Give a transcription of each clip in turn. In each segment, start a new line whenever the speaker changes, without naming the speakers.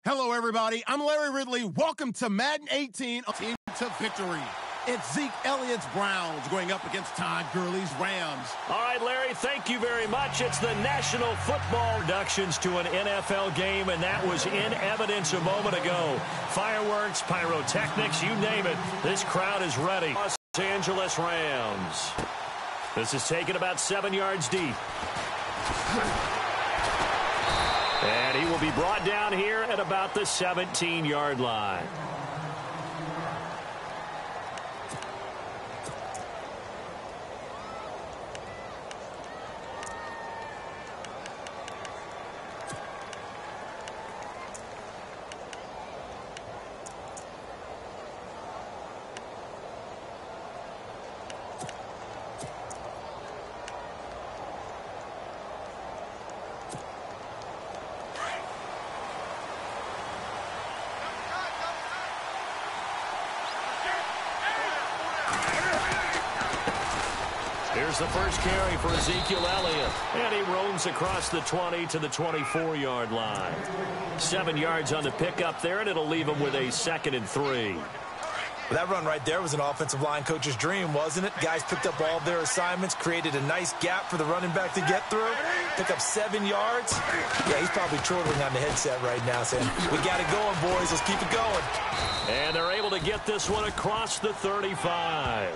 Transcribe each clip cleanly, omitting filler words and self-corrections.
Hello, everybody. I'm Larry Ridley. Welcome to Madden 18, Team to Victory. It's Zeke Elliott's Browns going up against Todd Gurley's Rams.
All right, Larry, thank you very much. It's the National Football Reductions to an NFL game, and that was in evidence a moment ago. Fireworks, pyrotechnics, you name it. This crowd is ready. Los Angeles Rams. This is taken about 7 yards deep. And he will be brought down here at about the 17-yard line. Here's the first carry for Ezekiel Elliott. And he roams across the 20 to the 24-yard line. 7 yards on the pickup there, and it'll leave him with a 2nd and 3.
That run right there was an offensive line coach's dream, wasn't it? Guys picked up all of their assignments, created a nice gap for the running back to get through, pick up 7 yards. Yeah, he's probably chortling on the headset right now saying, we got it going, boys. Let's keep it going.
And they're able to get this one across the 35.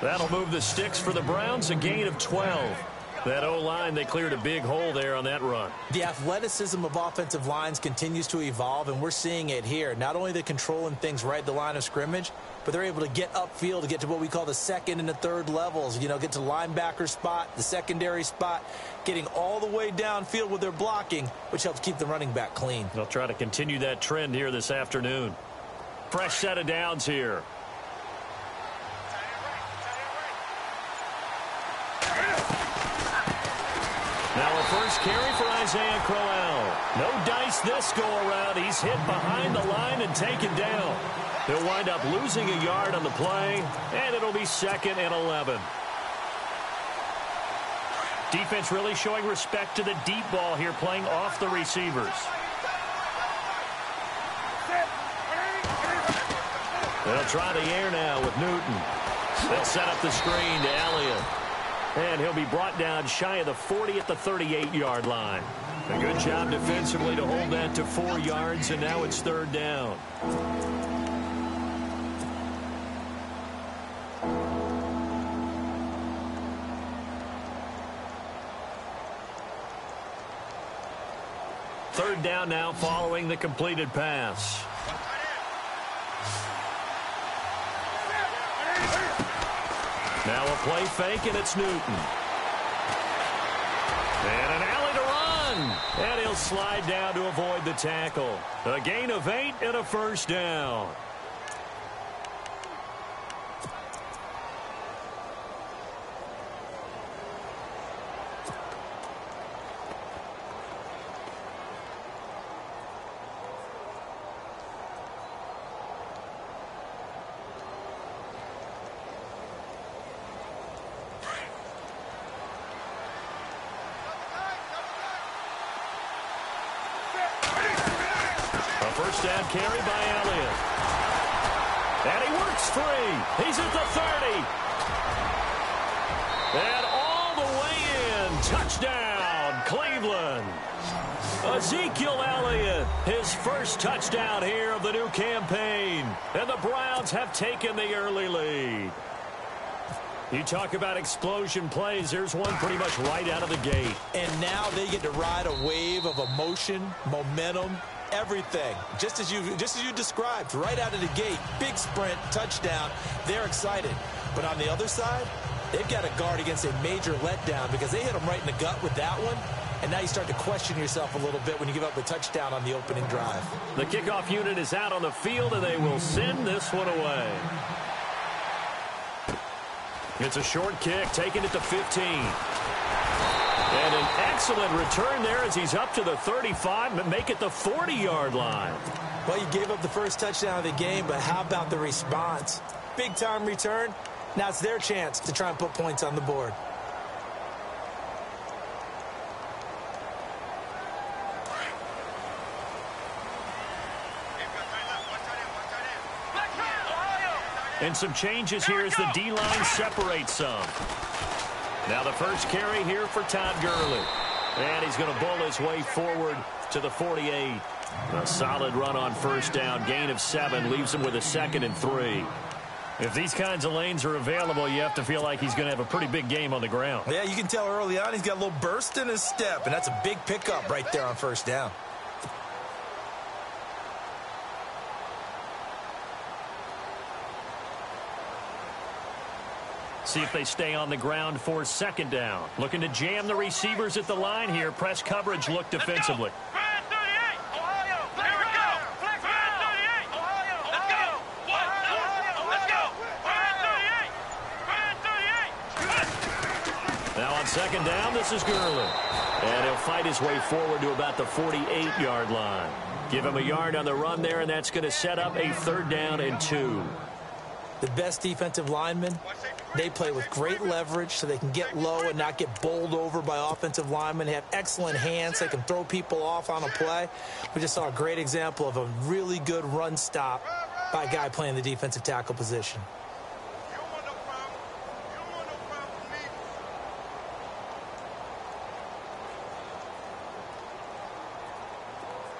That'll move the sticks for the Browns, a gain of 12. That O-line, they cleared a big hole there on that run.
The athleticism of offensive lines continues to evolve, and we're seeing it here. Not only they're controlling things right at the line of scrimmage, but they're able to get upfield to get to what we call the second and the third levels. You know, get to linebacker spot, the secondary spot, getting all the way downfield with their blocking, which helps keep the running back clean.
They'll try to continue that trend here this afternoon. Fresh set of downs here. Now a first carry for Isaiah Crowell. No dice this go-around. He's hit behind the line and taken down. He'll wind up losing a yard on the play, and it'll be 2nd and 11. Defense really showing respect to the deep ball here, playing off the receivers. They'll try the air now with Newton. They'll set up the screen to Elliott. And he'll be brought down shy of the 40 at the 38-yard line. A good job defensively to hold that to 4 yards, and now it's 3rd down. Third down now following the completed pass. Now a play fake, and it's Newton. And an alley to run. And he'll slide down to avoid the tackle. A gain of 8 and a first down. First down carry by Elliott. And he works free. He's at the 30. And all the way in. Touchdown, Cleveland. Ezekiel Elliott, his first touchdown here of the new campaign. And the Browns have taken the early lead. You talk about explosion plays. There's one pretty much right out of the gate.
And now they get to ride a wave of emotion, momentum, everything. Just as you described, right out of the gate. Big sprint, touchdown. They're excited. But on the other side, they've got to guard against a major letdown because they hit them right in the gut with that one. And now you start to question yourself a little bit when you give up a touchdown on the opening drive.
The kickoff unit is out on the field, and they will send this one away. It's a short kick, taking it to 15. And an excellent return there as he's up to the 35 and make it the 40-yard line.
Well, you gave up the first touchdown of the game, but how about the response? Big-time return. Now it's their chance to try and put points on the board.
And some changes here as the D-line separates some. Now the first carry here for Todd Gurley. And he's going to bull his way forward to the 48. A solid run on first down. Gain of 7 leaves him with a 2nd and 3. If these kinds of lanes are available, you have to feel like he's going to have a pretty big game on the ground.
Yeah, you can tell early on he's got a little burst in his step, and that's a big pickup right there on first down.
See if they stay on the ground for 2nd down. Looking to jam the receivers at the line here. Press coverage look defensively. Now on 2nd down, this is Gurley. And he'll fight his way forward to about the 48-yard line. Give him a yard on the run there, and that's going to set up a 3rd down and 2.
The best defensive linemen, they play with great leverage so they can get low and not get bowled over by offensive linemen. They have excellent hands. They can throw people off on a play. We just saw a great example of a really good run stop by a guy playing the defensive tackle position.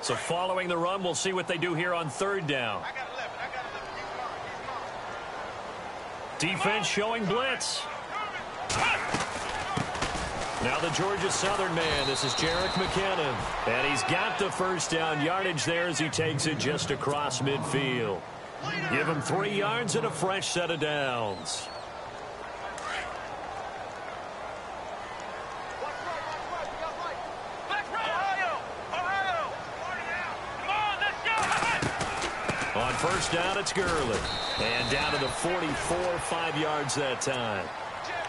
So following the run, we'll see what they do here on 3rd down. Defense showing blitz. Now the Georgia Southern man. This is Jerick McKinnon. And he's got the first down yardage there as he takes it just across midfield. Give him 3 yards and a fresh set of downs. On first down, it's Gurley. And down to the 44, 5 yards that time.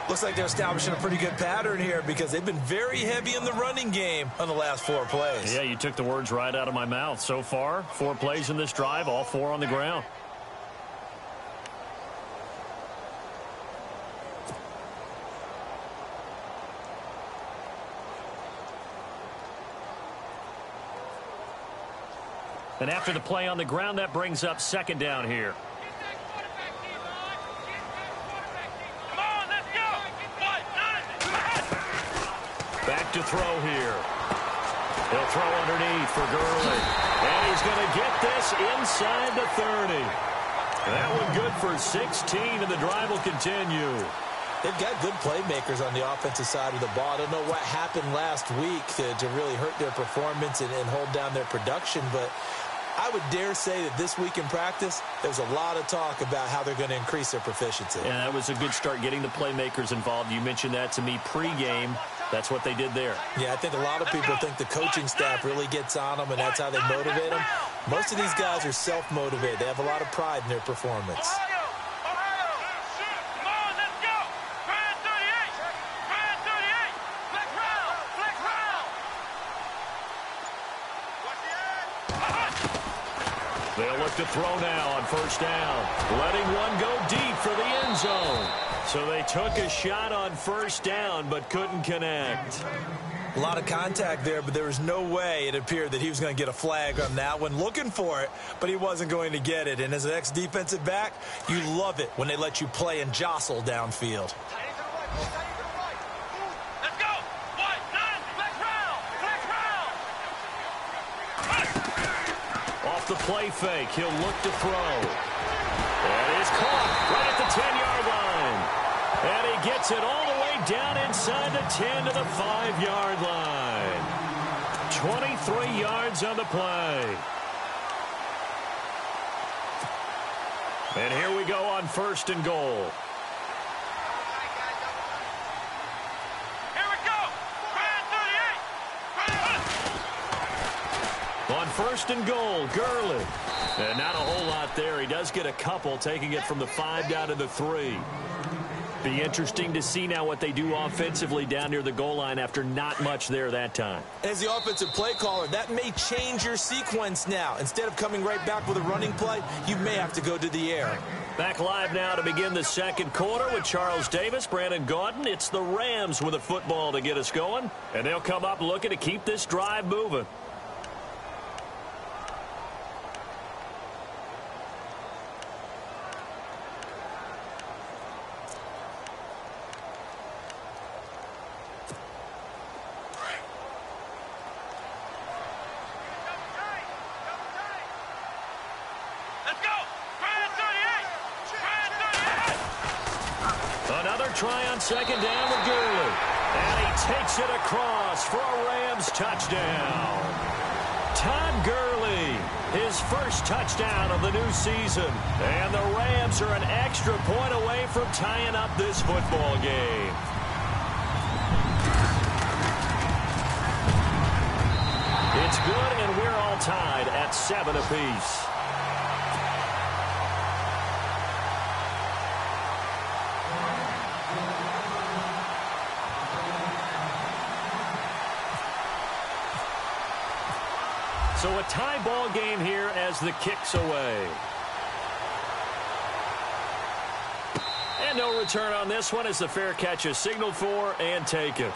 Looks like they're establishing a pretty good pattern here because they've been very heavy in the running game on the last 4 plays.
Yeah, you took the words right out of my mouth. So far, 4 plays in this drive, all 4 on the ground. And after the play on the ground, that brings up 2nd down here. Back to throw here. He'll throw underneath for Gurley. And he's going to get this inside the 30. That one good for 16, and the drive will continue.
They've got good playmakers on the offensive side of the ball. I don't know what happened last week to really hurt their performance and hold down their production, but I would dare say that this week in practice, there's a lot of talk about how they're going to increase their proficiency.
Yeah, that was a good start getting the playmakers involved. You mentioned that to me pregame. That's what they did there.
Yeah, I think a lot of people think the coaching staff really gets on them, and that's how they motivate them. Most of these guys are self-motivated. They have a lot of pride in their performance.
They'll look to throw now on first down. Letting one go deep for the end zone. So they took a shot on first down but couldn't connect.
A lot of contact there, but there was no way it appeared that he was going to get a flag on that one. Looking for it, but he wasn't going to get it. And as an ex-defensive back, you love it when they let you play and jostle downfield.
Off the play fake, he'll look to throw. And he's caught right at the 10-yard line. And he gets it all the way down inside the 10 to the 5-yard line. 23 yards on the play. And here we go on first and goal. On first and goal, Gurley. And not a whole lot there. He does get a couple, taking it from the 5 down to the 3. Be interesting to see now what they do offensively down near the goal line after not much there that time.
As the offensive play caller, that may change your sequence now. Instead of coming right back with a running play, you may have to go to the air.
Back live now to begin the second quarter with Charles Davis, Brandon Gaudin. It's the Rams with a football to get us going. And they'll come up looking to keep this drive moving. Another try on second down with Gurley. And he takes it across for a Rams touchdown. Todd Gurley, his first touchdown of the new season. And the Rams are an extra point away from tying up this football game. It's good, and we're all tied at 7 apiece. So a tie ball game here as the kick's away. And no return on this one as the fair catch is signaled for and taken.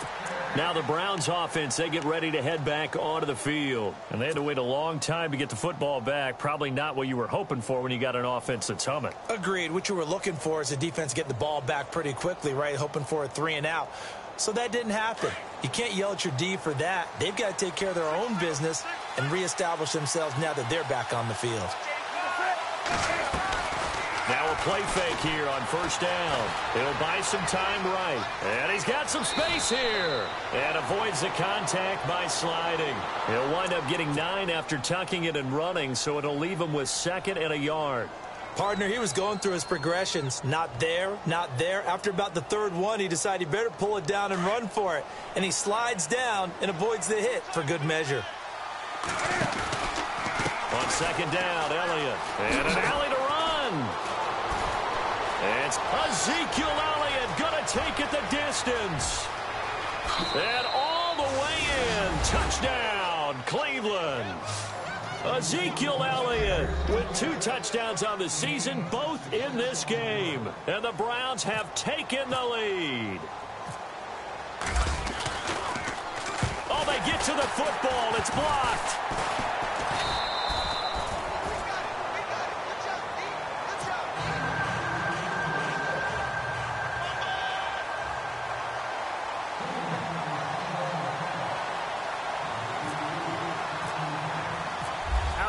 Now the Browns offense, they get ready to head back onto the field. And they had to wait a long time to get the football back. Probably not what you were hoping for when you got an offense that's humming.
Agreed. What you were looking for is the defense get the ball back pretty quickly, right? Hoping for a 3 and out. So that didn't happen. You can't yell at your D for that. They've got to take care of their own business and reestablish themselves now that they're back on the field.
Now a play fake here on first down. He'll buy some time right. And he's got some space here. And avoids the contact by sliding. He'll wind up getting 9 after tucking it and running, so it'll leave him with 2nd and a yard.
Partner, he was going through his progressions. Not there, not there. After about the 3rd one, he decided he better pull it down and run for it. And he slides down and avoids the hit for good measure.
On second down, Elliott. And an alley to run. It's Ezekiel Elliott going to take it the distance. And all the way in. Touchdown, Cleveland. Ezekiel Elliott with 2 touchdowns on the season, both in this game. And the Browns have taken the lead. Oh, they get to the football. It's blocked.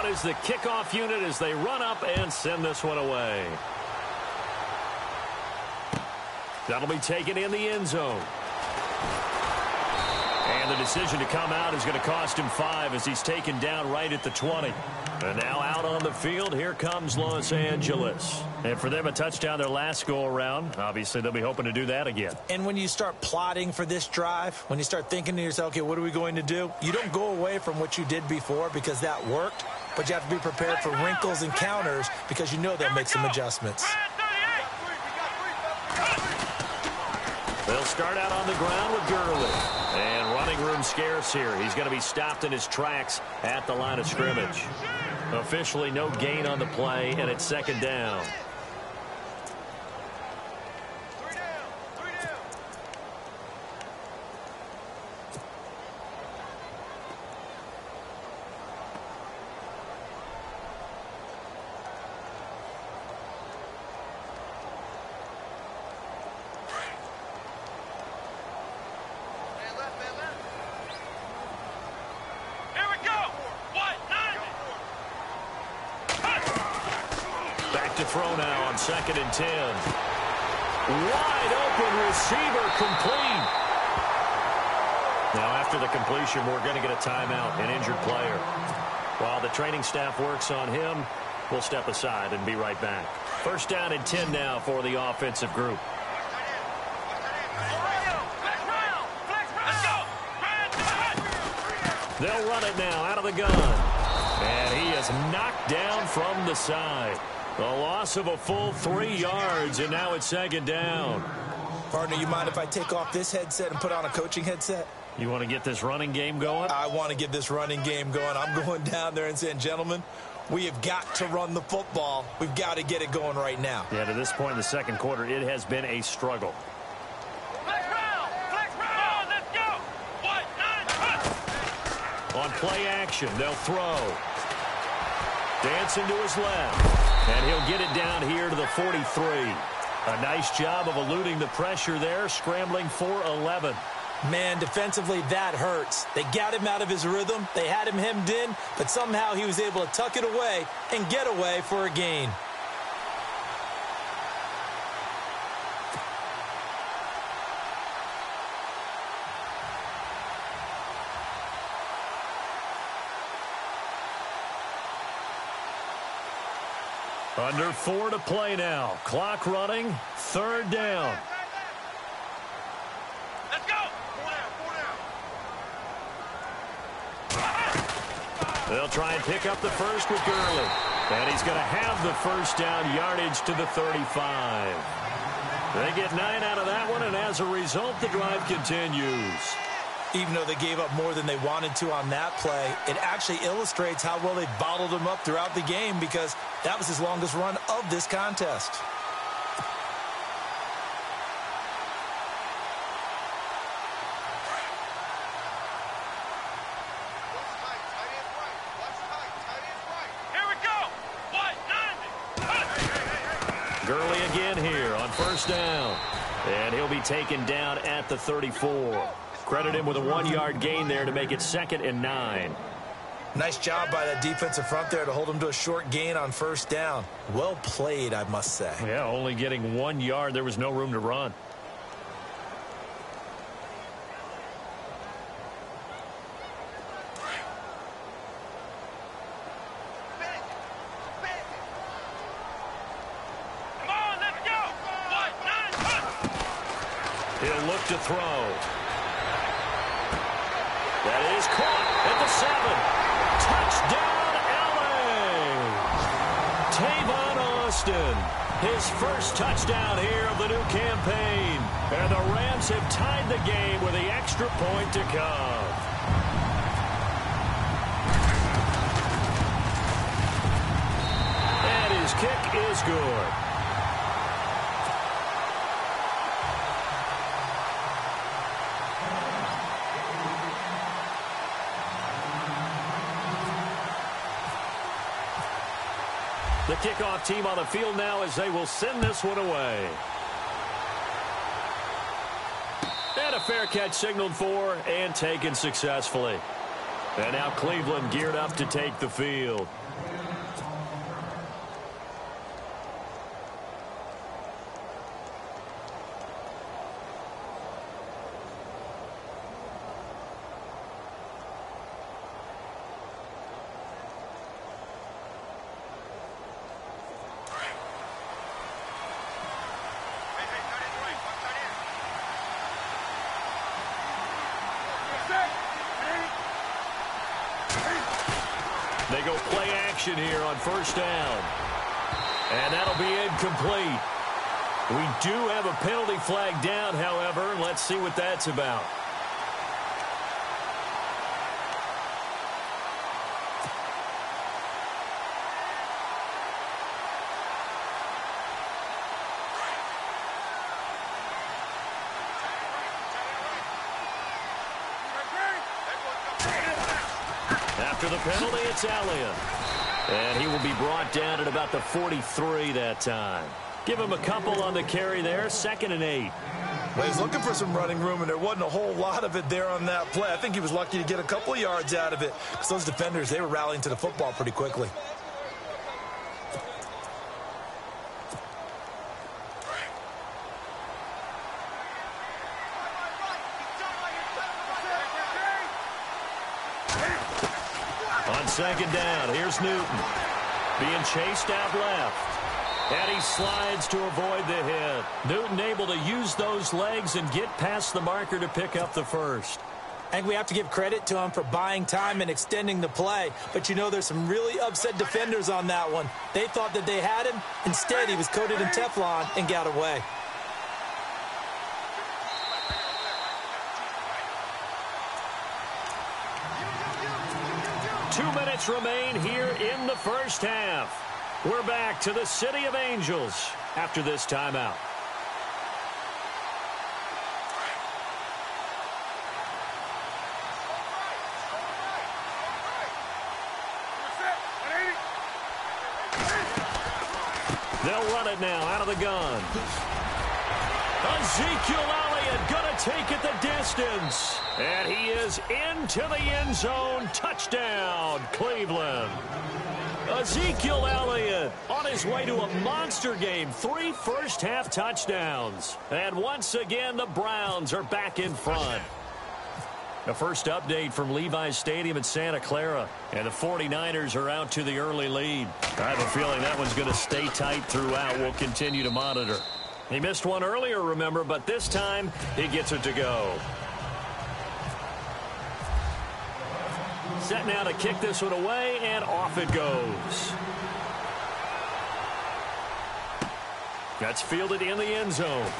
Is the kickoff unit as they run up and send this one away. That'll be taken in the end zone. And the decision to come out is going to cost him 5 as he's taken down right at the 20. And now out on the field, here comes Los Angeles. And for them, a touchdown their last go-around. Obviously, they'll be hoping to do that again.
And when you start plotting for this drive, when you start thinking to yourself, okay, what are we going to do? You don't go away from what you did before because that worked. But you have to be prepared for wrinkles and counters because you know they'll make some adjustments.
They'll start out on the ground with Gurley. And running room scarce here. He's going to be stopped in his tracks at the line of scrimmage. Officially no gain on the play, and it's second down. To throw now on 2nd and 10. Wide open receiver complete. Now after the completion, we're going to get a timeout, an injured player. While the training staff works on him, we'll step aside and be right back. First down and 10 now for the offensive group. They'll run it now out of the gun. And he is knocked down from the side. A loss of a full 3 yards, and now it's second down.
Partner, you mind if I take off this headset and put on a coaching headset?
You want to get this running game going?
I want to get this running game going. I'm going down there and saying, gentlemen, we have got to run the football. We've got to get it going right now.
Yeah, to this point in the second quarter, it has been a struggle.
Let's go.
On play action, they'll throw. Dancing to his left. And he'll get it down here to the 43. A nice job of eluding the pressure there, scrambling for 11.
Man, defensively, that hurts. They got him out of his rhythm. They had him hemmed in, but somehow he was able to tuck it away and get away for a gain.
Under 4 to play now. Clock running. 3rd down.
Let's go. 4 down.
They'll try and pick up the first with Gurley. And he's going to have the first down yardage to the 35. They get 9 out of that one, and as a result, the drive continues.
Even though they gave up more than they wanted to on that play, it actually illustrates how well they bottled him up throughout the game because that was his longest run of this contest.
Here we go.
Gurley again here on first down. And he'll be taken down at the 34. Credit him with a 1-yard gain there to make it 2nd and 9.
Nice job by that defensive front there to hold him to a short gain on first down. Well played, I must say.
Yeah, only getting 1 yard. There was no room to run.
Come on, let's go.
He'll look to throw. That is caught at the 7. Touchdown, LA! Tavon Austin, his first touchdown here of the new campaign. And the Rams have tied the game with the extra point to come. And his kick is good. The kickoff team on the field now as they will send this one away. And a fair catch signaled for and taken successfully. And now Cleveland geared up to take the field. They go play action here on first down. And that'll be incomplete. We do have a penalty flag down, however. Let's see what that's about. After the penalty, it's Elliott. And he will be brought down at about the 43 that time. Give him a couple on the carry there, 2nd and 8.
Well, he's looking for some running room, and there wasn't a whole lot of it there on that play. I think he was lucky to get a couple of yards out of it because those defenders, they were rallying to the football pretty quickly.
On 2nd down, here's Newton. Being chased out left. And he slides to avoid the hit. Newton able to use those legs and get past the marker to pick up the first.
I think we have to give credit to him for buying time and extending the play. But, you know, there's some really upset defenders on that one. They thought that they had him. Instead, he was coated in Teflon and got away.
Remain here in the first half. We're back to the City of Angels after this timeout. They'll run it now out of the gun. Ezekiel Elliott going to take it the distance. And he is into the end zone. Touchdown, Cleveland. Ezekiel Elliott on his way to a monster game. 3 first-half touchdowns. And once again, the Browns are back in front. The first update from Levi's Stadium in Santa Clara. And the 49ers are out to the early lead. I have a feeling that one's going to stay tight throughout. We'll continue to monitor. He missed one earlier, remember, but this time he gets it to go. Set now to kick this one away, and off it goes. That's fielded in the end zone.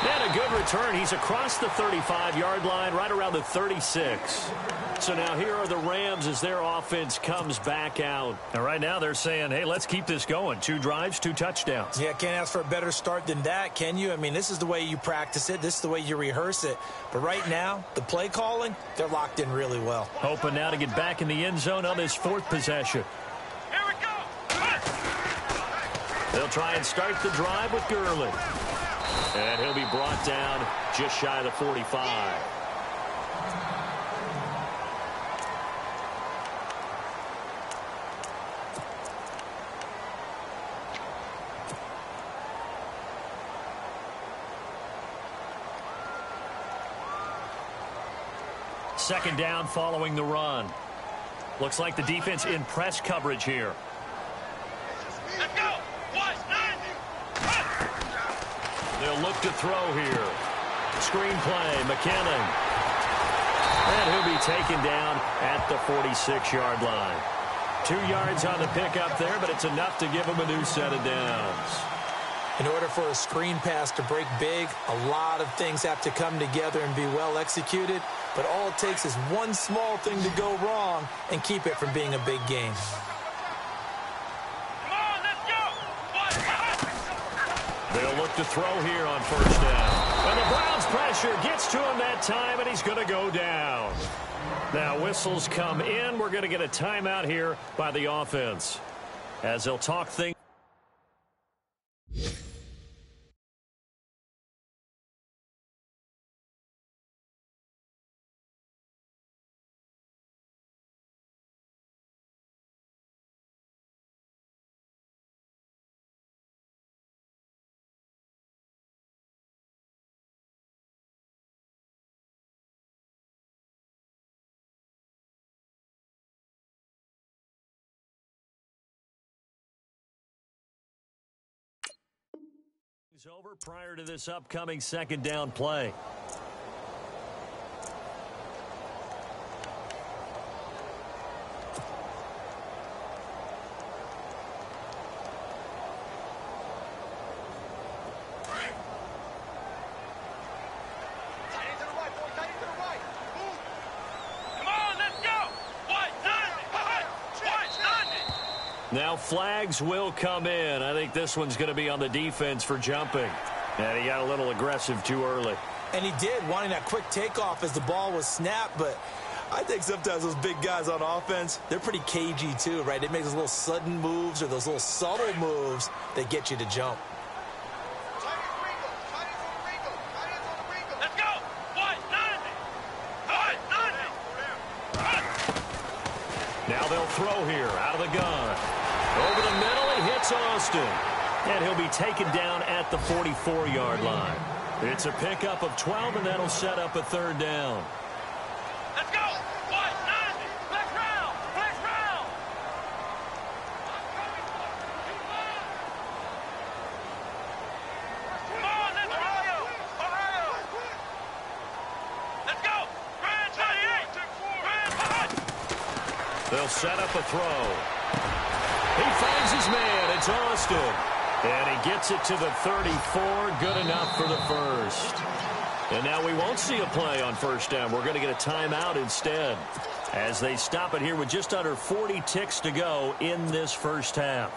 And a good return. He's across the 35-yard line, right around the 36. So now here are the Rams as their offense comes back out. And right now they're saying, hey, let's keep this going. 2 drives, 2 touchdowns.
Yeah, can't ask for a better start than that, can you? I mean, this is the way you practice it. This is the way you rehearse it. But right now, the play calling, they're locked in really well.
Hoping now to get back in the end zone on this 4th possession.
Here we go.
They'll try and start the drive with Gurley. And he'll be brought down just shy of the 45. Second down following the run. Looks like the defense in press coverage here.
Let's go.
They'll look to throw here. Screen play, McKinnon. And he'll be taken down at the 46-yard line. 2 yards on the pickup there, but it's enough to give him a new set of downs.
In order for a screen pass to break big, a lot of things have to come together and be well executed. But all it takes is one small thing to go wrong and keep it from being a big game.
Come on, let's go.
They'll look to throw here on first down. And the Browns pressure gets to him that time, and he's going to go down. Now whistles come in. We're going to get a timeout here by the offense as they'll talk things. Over prior to this upcoming second down play. Now flags will come in. I think this one's going to be on the defense for jumping. And he got a little aggressive too early.
And he did, wanting that quick takeoff as the ball was snapped. But I think sometimes those big guys on offense, they're pretty cagey too, right? They make those little sudden moves or those little subtle moves that get you to jump.
Let's go.
Now they'll throw here out of the gun. Over the middle, he hits Austin. And he'll be taken down at the 44-yard line. It's a pickup of 12, and that'll set up a third down.
Let's go. Flex round. Come on, let's Ohio. Let's go. Grand 28.
They'll set up a throw. He finds his man. It's Austin. And he gets it to the 34. Good enough for the first. And now we won't see a play on first down. We're going to get a timeout instead as they stop it here with just under 40 ticks to go in this first half.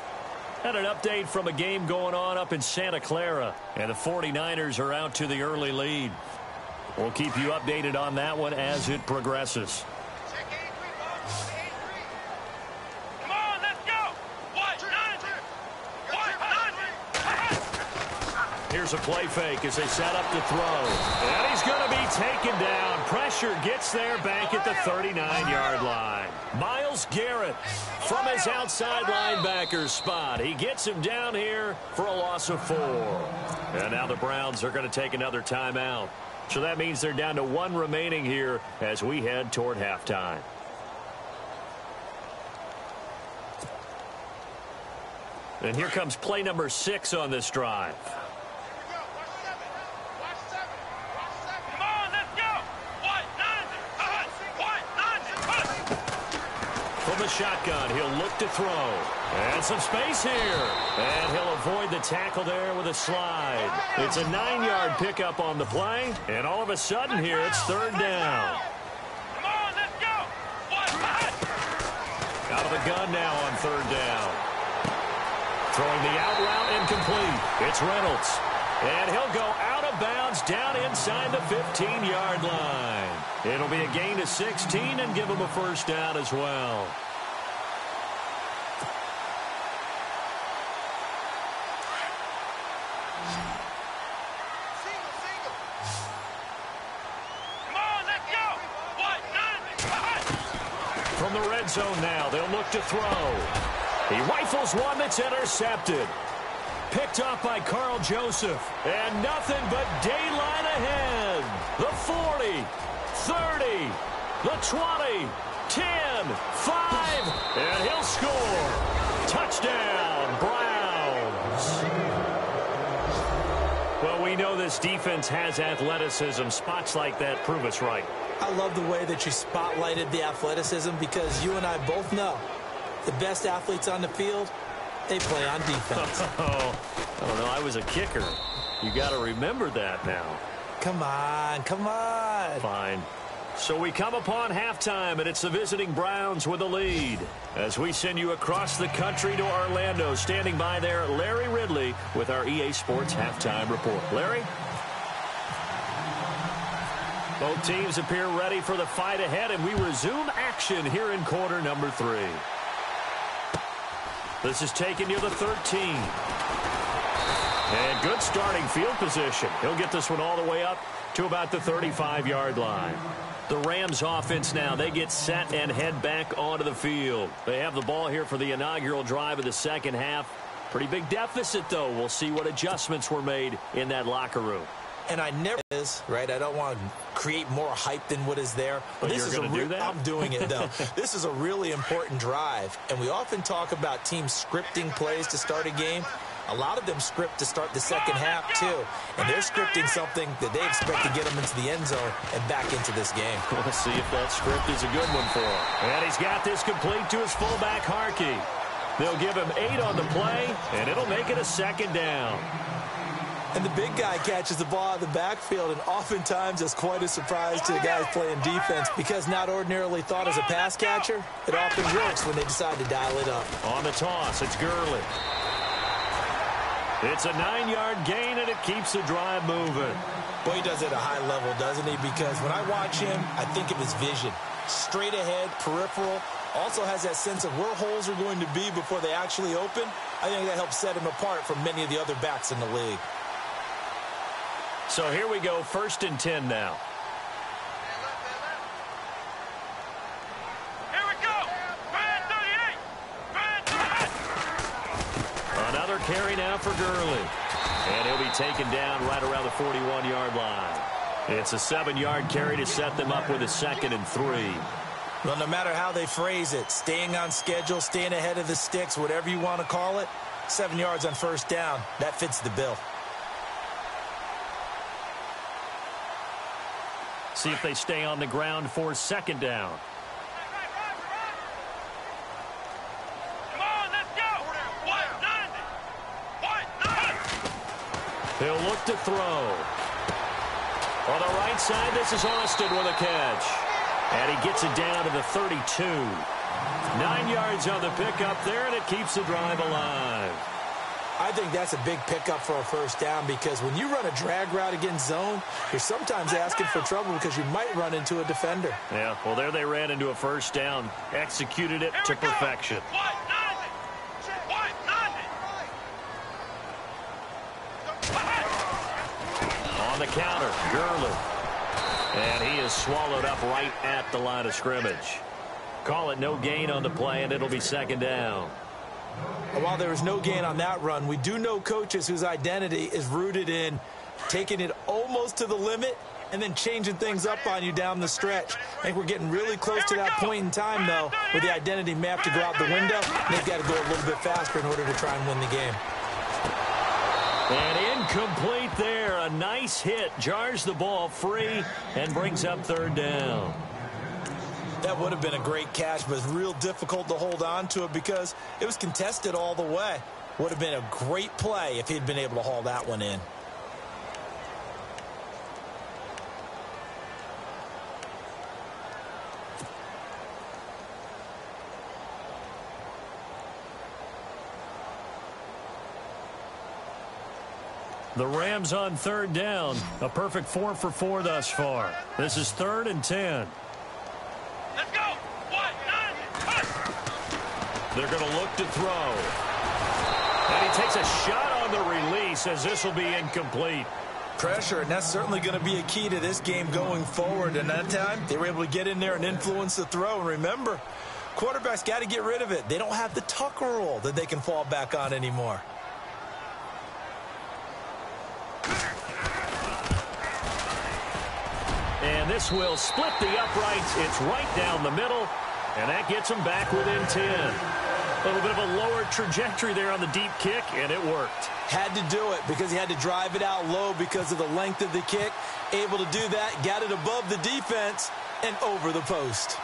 And an update from a game going on up in Santa Clara. And the 49ers are out to the early lead. We'll keep you updated on that one as it progresses.
Come on, let's go.
Here's a play fake as they set up to throw. And he's going to be taken down. Pressure gets there back at the 39-yard line. Myles Garrett from his outside linebacker spot. He gets him down here for a loss of 4. And now the Browns are going to take another timeout. So that means they're down to 1 remaining here as we head toward halftime. And here comes play number 6 on this drive.
Come on, let's go. White, 90.
From the shotgun, he'll look to throw. And some space here. And he'll avoid the tackle there with a slide. It's a 9-yard pickup on the play. And all of a sudden here, it's 3rd down.
Come on, let's go. White,
Out of the gun now on 3rd down. Throwing the out route incomplete. It's Reynolds. And he'll go out of bounds down inside the 15-yard line. It'll be a gain of 16 and give him a 1st down as well.
come on, let's go. White, 90.
From the red zone now, they'll look to throw. He rifles one that's intercepted. Picked off by Carl Joseph. And nothing but daylight ahead. The 40, 30, the 20, 10, 5, and he'll score. Touchdown, Browns. Well, we know this defense has athleticism. Spots like that prove us right.
I love the way that you spotlighted the athleticism because you and I both know the best athletes on the field, they play on defense.
Oh, I don't know. I was a kicker. You got to remember that now.
Come on, come on.
Fine. So we come upon halftime, and it's the visiting Browns with the lead. As we send you across the country to Orlando, standing by there, Larry Ridley with our EA Sports Halftime Report. Larry? Both teams appear ready for the fight ahead, and we resume action here in quarter number 3. This is taken near the 13. And good starting field position. He'll get this one all the way up to about the 35-yard line. The Rams offense now, they get set and head back onto the field. They have the ball here for the inaugural drive of the second half. Pretty big deficit, though. We'll see what adjustments were made in that locker room.
And I never is, right? I don't want to create more hype than what is there.
But this is do that?
I'm doing it, though. This is a really important drive. And we often talk about teams scripting plays to start a game. A lot of them script to start the second half, too. And they're scripting something that they expect to get them into the end zone and back into this game.
We'll see if that script is a good one for him. And he's got this complete to his fullback, Harkey. They'll give him 8 on the play, and it'll make it a 2nd down.
And the big guy catches the ball out of the backfield, and oftentimes it's quite a surprise to the guys playing defense because not ordinarily thought as a pass catcher, it often works when they decide to dial it up.
On the toss, it's Gurley. It's a 9-yard gain, and it keeps the drive moving.
Boy, he does it at a high level, doesn't he? Because when I watch him, I think of his vision. Straight ahead, peripheral, also has that sense of where holes are going to be before they actually open. I think that helps set him apart from many of the other backs in the league.
So here we go, 1st and 10 now.
Here we go. Brand 38. Brand 38.
Another carry now for Gurley. And he'll be taken down right around the 41-yard line. It's a 7-yard carry to set them up with a 2nd and 3.
Well, no matter how they phrase it, staying on schedule, staying ahead of the sticks, whatever you want to call it, 7 yards on 1st down, that fits the bill.
See if they stay on the ground for 2nd down.
Come on, let's go. White, 90. White, 90.
He'll look to throw. On the right side, this is Austin with a catch. And he gets it down to the 32. 9 yards on the pickup there, and it keeps the drive alive.
I think that's a big pickup for a 1st down because when you run a drag route against zone, you're sometimes asking for trouble because you might run into a defender.
Yeah, well, there they ran into a 1st down. Executed it to perfection.
White, 90. White, 90.
On the counter, Gurley. And he is swallowed up right at the line of scrimmage. Call it no gain on the play, and it'll be second down.
And while there was no gain on that run, we do know coaches whose identity is rooted in taking it almost to the limit and then changing things up on you down the stretch. I think we're getting really close to that point in time, though, where the identity map to go out the window. They've got to go a little bit faster in order to try and win the game.
And incomplete there. A nice hit. Jars the ball free and brings up third down.
That would have been a great catch, but it's real difficult to hold on to it because it was contested all the way. Would have been a great play if he'd been able to haul that one in.
The Rams on third down. A perfect 4 for 4 thus far. This is 3rd and 10.
Let's go. 1, 9, push.
They're going to look to throw. And he takes a shot on the release as this will be incomplete.
Pressure, and that's certainly going to be a key to this game going forward. And that time, they were able to get in there and influence the throw. And remember, quarterbacks got to get rid of it. They don't have the Tucker rule that they can fall back on anymore.
And this will split the uprights. It's right down the middle, and that gets them back within 10. A little bit of a lower trajectory there on the deep kick, and it worked.
Had to do it because he had to drive it out low because of the length of the kick. Able to do that, got it above the defense and over the post.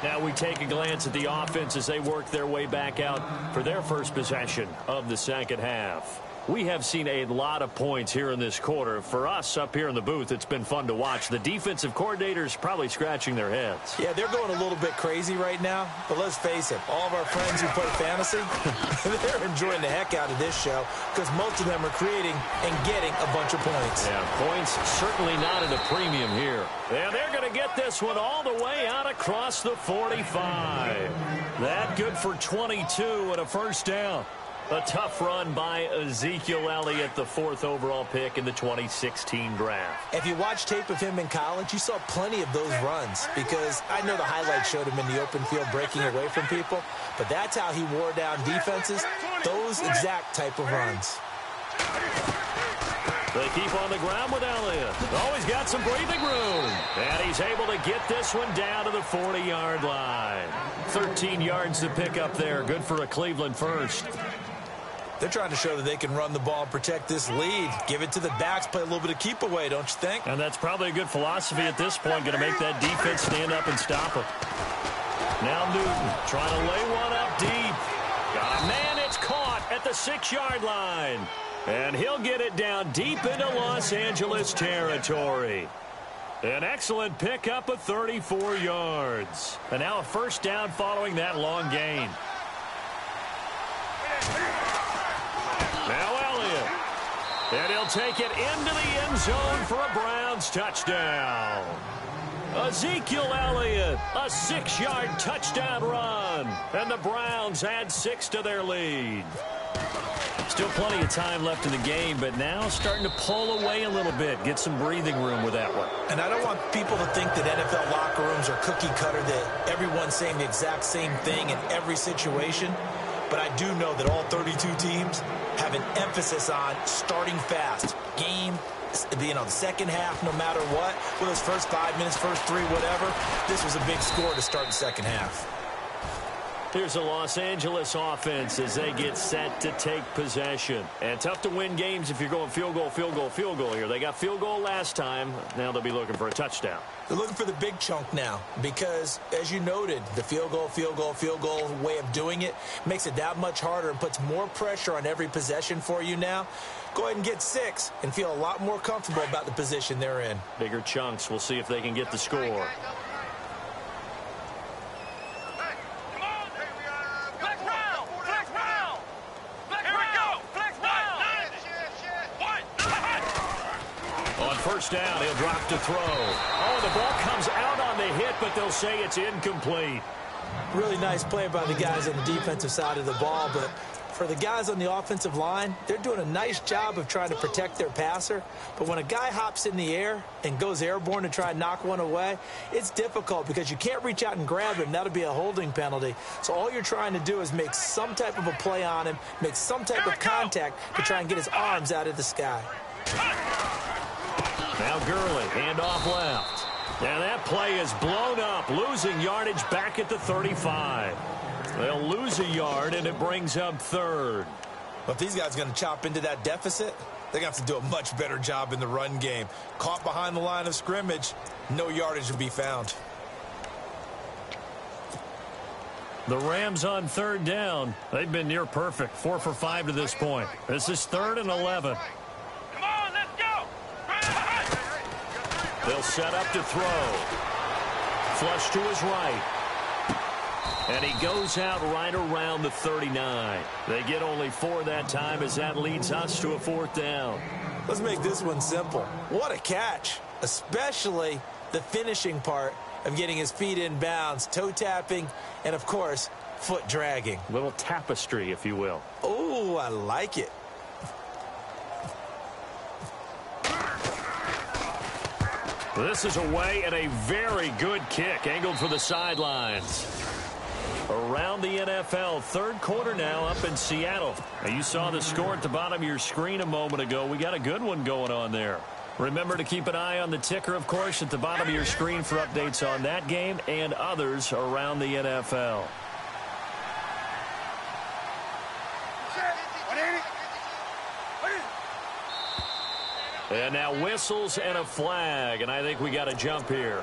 Now we take a glance at the offense as they work their way back out for their first possession of the second half. We have seen a lot of points here in this quarter. For us up here in the booth, it's been fun to watch. The defensive coordinators probably scratching their heads.
Yeah, they're going a little bit crazy right now. But let's face it, all of our friends who play fantasy, they're enjoying the heck out of this show because most of them are creating and getting a bunch of points.
Yeah, points certainly not at a premium here. And they're going to get this one all the way out across the 45. That good for 22 and a first down. A tough run by Ezekiel Elliott, the 4th overall pick in the 2016 draft.
If you watch tape of him in college, you saw plenty of those runs because I know the highlights showed him in the open field breaking away from people, but that's how he wore down defenses, those exact type of runs.
They keep on the ground with Elliott. Always got some breathing room. And he's able to get this one down to the 40-yard line. 13 yards to pick up there. Good for a Cleveland first.
They're trying to show that they can run the ball and protect this lead. Give it to the backs, play a little bit of keep away, don't you think?
And that's probably a good philosophy at this point, going to make that defense stand up and stop it. Now Newton trying to lay one up deep. Got a man, it's caught at the 6-yard line. And he'll get it down deep into Los Angeles territory. An excellent pickup of 34 yards. And now a first down following that long gain. Now Elliott. And he'll take it into the end zone for a Browns touchdown. Ezekiel Elliott, a 6-yard touchdown run. And the Browns add 6 to their lead. Still plenty of time left in the game, but now starting to pull away a little bit. Get some breathing room with that one.
And I don't want people to think that NFL locker rooms are cookie cutter, that everyone's saying the exact same thing in every situation. But I do know that all 32 teams have an emphasis on starting fast. Game, the second half, no matter what. Whether it's first 5 minutes, first 3, whatever. This was a big score to start the second half.
Here's a Los Angeles offense as they get set to take possession. And tough to win games if you're going field goal, field goal, field goal here. They got field goal last time. Now they'll be looking for a touchdown.
They're looking for the big chunk now because, as you noted, the field goal, field goal, field goal way of doing it makes it that much harder and puts more pressure on every possession for you now. Go ahead and get 6 and feel a lot more comfortable about the position they're in.
Bigger chunks. We'll see if they can get the score. First down, he'll drop to throw. Oh, the ball comes out on the hit, but they'll say it's incomplete.
Really nice play by the guys on the defensive side of the ball, but for the guys on the offensive line, they're doing a nice job of trying to protect their passer. But when a guy hops in the air and goes airborne to try and knock one away, it's difficult because you can't reach out and grab him. That'll be a holding penalty. So all you're trying to do is make some type of a play on him, make some type of contact to try and get his arms out of the sky.
Now Gurley, handoff left. And that play is blown up, losing yardage back at the 35. They'll lose a yard, and it brings up third.
But if these guys are going to chop into that deficit, they're going to have to do a much better job in the run game. Caught behind the line of scrimmage, no yardage to be found.
The Rams on third down. They've been near perfect, 4 for 5 to this point. This is 3rd and 11.
Come on, let's go.
They'll set up to throw. Flush to his right. And he goes out right around the 39. They get only 4 that time as that leads us to a 4th down.
Let's make this one simple. What a catch, especially the finishing part of getting his feet in bounds, toe tapping, and, of course, foot dragging.
Little tapestry, if you will.
Oh, I like it.
This is away and a very good kick, angled for the sidelines. Around the NFL, 3rd quarter now up in Seattle. Now, you saw the score at the bottom of your screen a moment ago. We got a good one going on there. Remember to keep an eye on the ticker, of course, at the bottom of your screen for updates on that game and others around the NFL. And now whistles and a flag, and I think we got a jump here.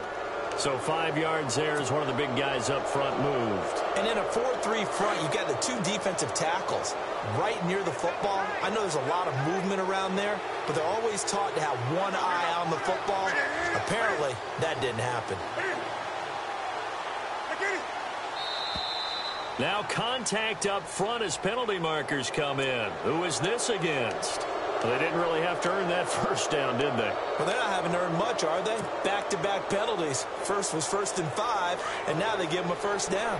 So 5 yards there as one of the big guys up front moved.
And in a 4-3 front, you've got the 2 defensive tackles right near the football. I know there's a lot of movement around there, but they're always taught to have one eye on the football. Apparently, that didn't happen.
Now contact up front as penalty markers come in. Who is this against? They didn't really have to earn that first down, did they?
Well, they're not having to earn much, are they? Back-to-back penalties. First was 1st and 5, and now they give them a first down.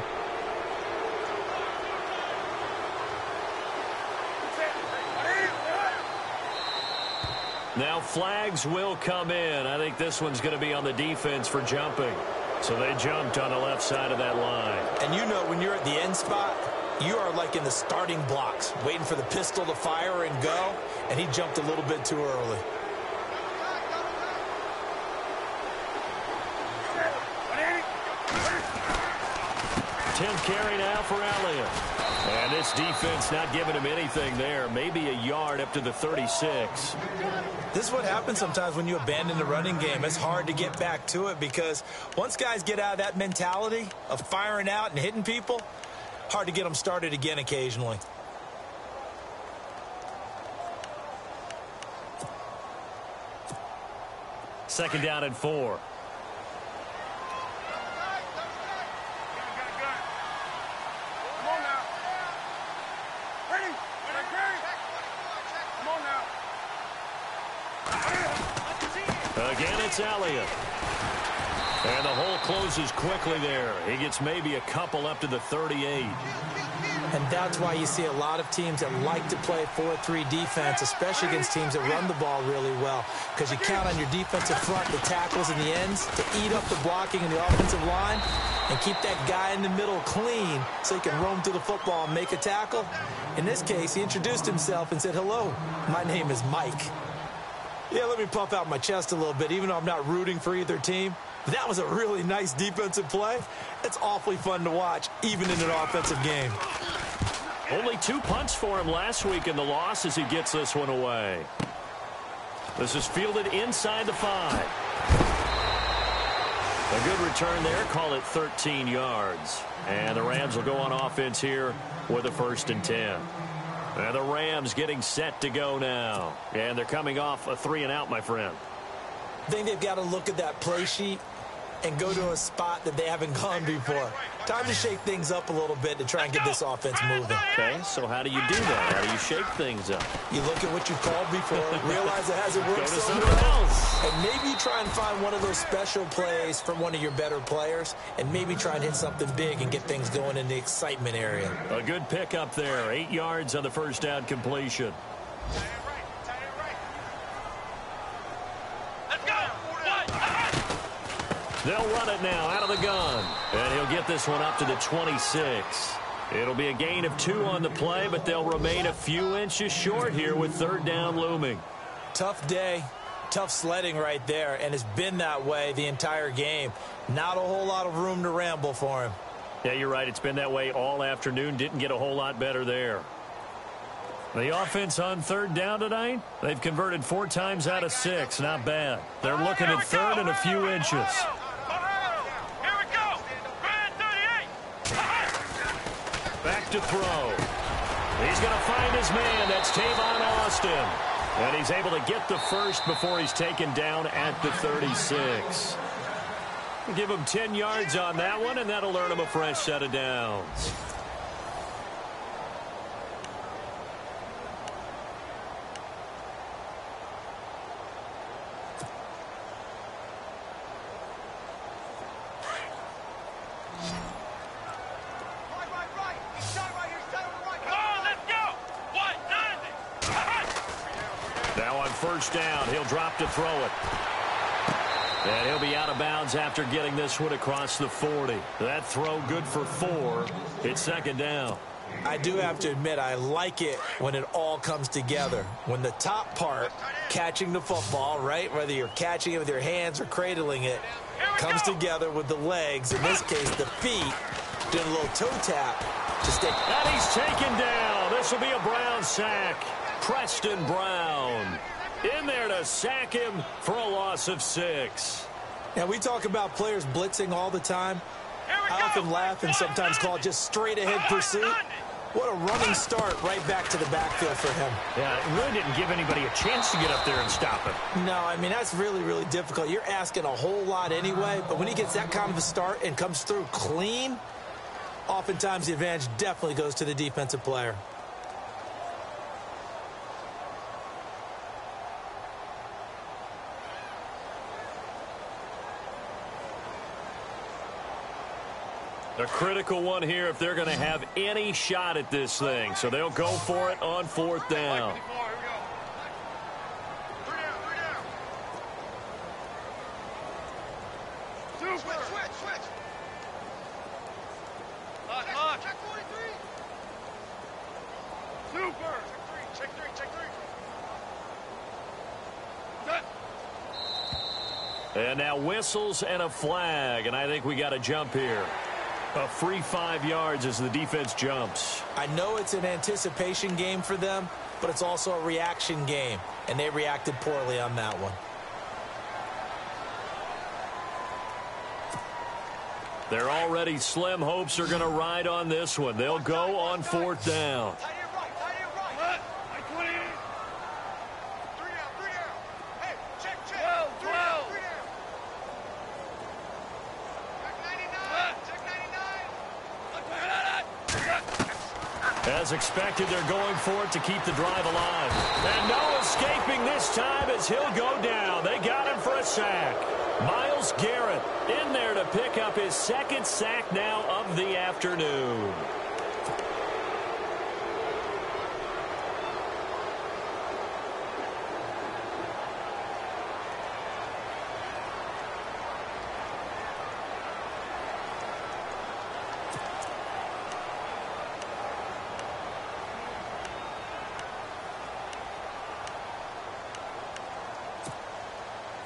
Now flags will come in. I think this one's going to be on the defense for jumping. So they jumped on the left side of that line.
And you know when you're at the end spot, you are like in the starting blocks, waiting for the pistol to fire and go, and he jumped a little bit too early.
Tenth carry now for Elliott. And this defense not giving him anything there. Maybe a yard up to the 36.
This is what happens sometimes when you abandon the running game. It's hard to get back to it because once guys get out of that mentality of firing out and hitting people, hard to get them started again occasionally.
Second down and 4. Again, it's Elliott. And the hole closes quickly there. He gets maybe a couple up to the 38.
And that's why you see a lot of teams that like to play 4-3 defense, especially against teams that run the ball really well, because you count on your defensive front, the tackles and the ends, to eat up the blocking in the offensive line and keep that guy in the middle clean so he can roam through the football and make a tackle. In this case, he introduced himself and said, "Hello, my name is Mike." Yeah, let me puff out my chest a little bit, even though I'm not rooting for either team. That was a really nice defensive play. It's awfully fun to watch, even in an offensive game.
Only 2 punts for him last week in the loss as he gets this one away. This is fielded inside the 5. A good return there. Call it 13 yards. And the Rams will go on offense here with a 1st and 10. And the Rams getting set to go now. And they're coming off a 3-and-out, my friend.
I think they've got to look at that play sheet and go to a spot that they haven't gone before. Time to shake things up a little bit to try and get this offense moving.
Okay, so how do you do that? How do you shake things up?
You look at what you've called before, realize it hasn't worked
Go to
so
something
well,
else.
and maybe you try and find one of those special plays from one of your better players, and maybe try and hit something big and get things going in the excitement area.
A good pick up there. 8 yards on the first down completion. They'll run it now out of the gun. And he'll get this one up to the 26. It'll be a gain of 2 on the play, but they'll remain a few inches short here with third down looming.
Tough day, tough sledding right there, and it's been that way the entire game. Not a whole lot of room to ramble for him.
Yeah, you're right. It's been that way all afternoon. Didn't get a whole lot better there. The offense on third down tonight, they've converted 4 times out of 6. Not bad. They're looking at third and a few inches. Back to throw. He's going to find his man. That's Tavon Austin. And he's able to get the first before he's taken down at the 36. Give him 10 yards on that one, and that'll earn him a fresh set of downs. Now on first down, he'll drop to throw it. And he'll be out of bounds after getting this one across the 40. That throw good for 4. It's second down.
I do have to admit, I like it when it all comes together. When the top part, catching the football, right, whether you're catching it with your hands or cradling it, comes together with the legs, in this case the feet, doing a little toe tap to stay.
And he's taken down. This will be a Brown sack. Preston Brown in there to sack him for a loss of 6.
Now, we talk about players blitzing all the time. I often laugh and sometimes call it just straight-ahead pursuit. What a running start right back to the backfield for him.
Yeah, it really didn't give anybody a chance to get up there and stop him.
No, I mean, that's really, really difficult. You're asking a whole lot anyway, but when he gets that kind of a start and comes through clean, oftentimes the advantage definitely goes to the defensive player.
A critical one here if they're going to have any shot at this thing. So they'll go for it on fourth down. And now whistles and a flag, and I think we got a jump here. A free 5 yards as the defense jumps.
I know it's an anticipation game for them, but it's also a reaction game, and they reacted poorly on that one.
Their already slim hopes are going to ride on this one. They'll go on fourth down. As expected, they're going for it to keep the drive alive. And no escaping this time as he'll go down. They got him for a sack. Myles Garrett in there to pick up his second sack now of the afternoon.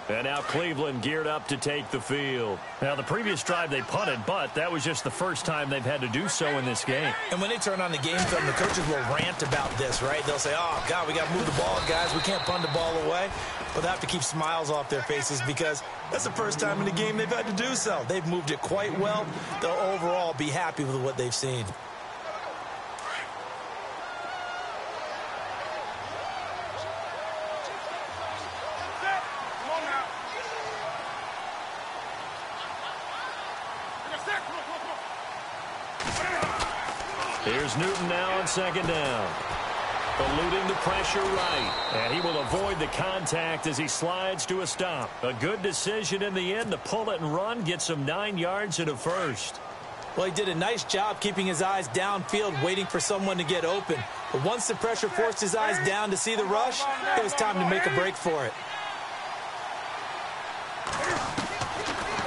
And now Cleveland geared up to take the field. Now, the previous drive they punted, but that was just the first time they've had to do so in this game.
And when they turn on the game film, the coaches will rant about this, right? They'll say, oh, God, we got to move the ball, guys. We can't punt the ball away. But they have to keep smiles off their faces because that's the first time in the game they've had to do so. They've moved it quite well. They'll overall be happy with what they've seen.
Here's Newton now on second down. Eluding the pressure right. And he will avoid the contact as he slides to a stop. A good decision in the end to pull it and run. Gets him 9 yards and a first.
Well, he did a nice job keeping his eyes downfield, waiting for someone to get open. But once the pressure forced his eyes down to see the rush, it was time to make a break for it.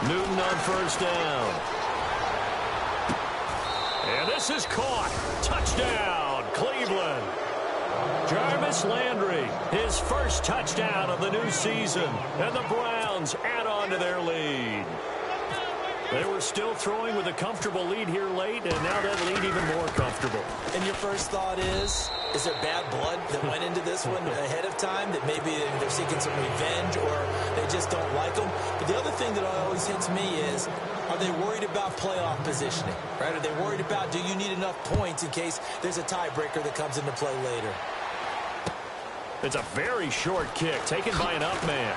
Newton on first down. And this is caught. Touchdown, Cleveland. Jarvis Landry, his first touchdown of the new season. And the Browns add on to their lead. They were still throwing with a comfortable lead here late, and now that lead even more comfortable.
And your first thought is there bad blood that went into this one ahead of time, that maybe they're seeking some revenge or they just don't like them? But the other thing that always hits me is, are they worried about playoff positioning? Right? Are they worried about, do you need enough points in case there's a tiebreaker that comes into play later?
It's a very short kick taken by an up man.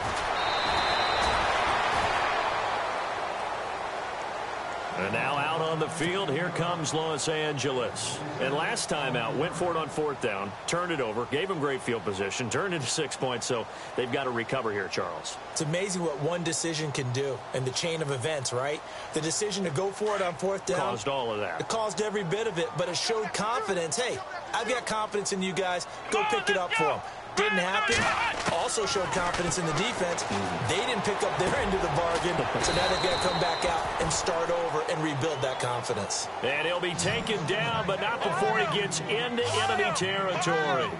And now out on the field, here comes Los Angeles. And last time out, went for it on fourth down, turned it over, gave them great field position, turned it to 6 points, so they've got to recover here, Charles.
It's amazing what one decision can do in the chain of events, right? The decision to go for it on fourth down
caused all of that.
It caused every bit of it, but it showed confidence. Hey, I've got confidence in you guys. Go pick it up for them. Didn't happen. Also showed confidence in the defense. They didn't pick up their end of the bargain, so now they've got to come back out and start over and rebuild that confidence.
And he'll be taken down, but not before he gets into enemy territory.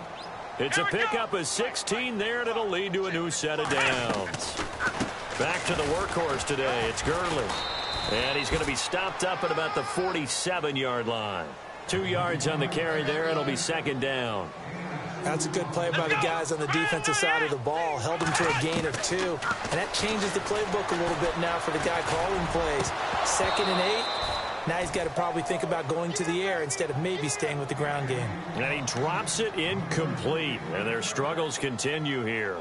It's a pickup of 16 there, and it'll lead to a new set of downs. Back to the workhorse today. It's Gurley. And he's going to be stopped up at about the 47-yard line. 2 yards on the carry there. It'll be second down.
That's a good play by the guys on the defensive side of the ball. Held them to a gain of 2. And that changes the playbook a little bit now for the guy calling plays. 2nd and 8. Now he's got to probably think about going to the air instead of maybe staying with the ground game.
And he drops it incomplete. And their struggles continue here.